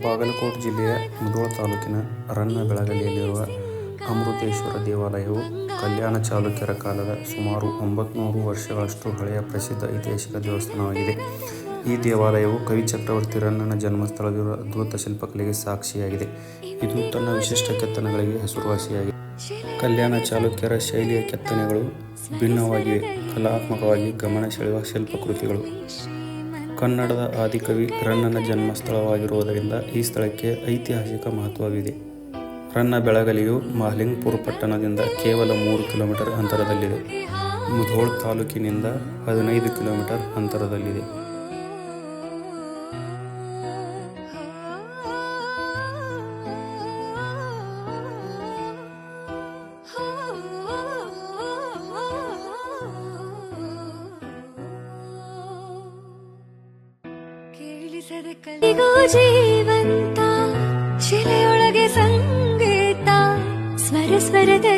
ಬಾಗಲಕೋಟೆ ಜಿಲ್ಲೆಯ ಮುಧೋಳ ತಾಲೂಕಿನ ರನ್ನಬೆಳಗಲಿಯಲ್ಲಿರುವ ಅಮೃತೇಶ್ವರ ದೇವಾಲಯವು ಕಲ್ಯಾಣ ಚಾಲುಕ್ಯರ ಕಾಲದ ಸುಮಾರು 900 ವರ್ಷಗಳಷ್ಟು ಹಳೆಯ ಪ್ರಸಿದ್ಧ ಐತಿಹಾಸಿಕ ದೇವಸ್ಥಾನವಾಗಿದೆ. ಈ ದೇವಾಲಯವು ಕವಿ ಚಕ್ರವರ್ತಿ ರನ್ನನ ಜನ್ಮಸ್ಥಳವಿರುವ ಅದ್ಭುತ ಶಿಲ್ಪಕಲೆಗೆ ಸಾಕ್ಷಿಯಾಗಿದೆ. ಇದು ತನ್ನ ವಿಶಿಷ್ಟ ಕೆತ್ತನೆಗಳಿಗೆ ಹೆಸರುವಾಸಿಯಾಗಿದೆ. ಕಲ್ಯಾಣ ಚಾಲುಕ್ಯರ ಶೈಲಿಯ ಕೆತ್ತನೆಗಳು ಭಿನ್ನವಾಗಿವೆ, ಕಲಾತ್ಮಕವಾಗಿ ಗಮನ ಸೆಳೆಯುವ ಶಿಲ್ಪಕೃತಿಗಳು. ಕನ್ನಡದ ಆದಿಕವಿ ರನ್ನನ ಜನ್ಮಸ್ಥಳವಾಗಿರುವುದರಿಂದ ಈ ಸ್ಥಳಕ್ಕೆ ಐತಿಹಾಸಿಕ ಮಹತ್ವವಿದೆ. ರನ್ನಬೆಳಗಲಿಯು ಮಾಲಿಂಗಪುರ ಪಟ್ಟಣದಿಂದ ಕೇವಲ 3 ಕಿಲೋಮೀಟರ್ ಅಂತರದಲ್ಲಿದೆ. ಮುಧೋಳ ತಾಲೂಕಿನಿಂದ 15 ಕಿಲೋಮೀಟರ್ ಅಂತರದಲ್ಲಿದೆ. ಜೀವಂತ ಶಿಲೆಯೊಳಗೆ ಸಂಗೀತ ಸ್ವರ ಸ್ವರದ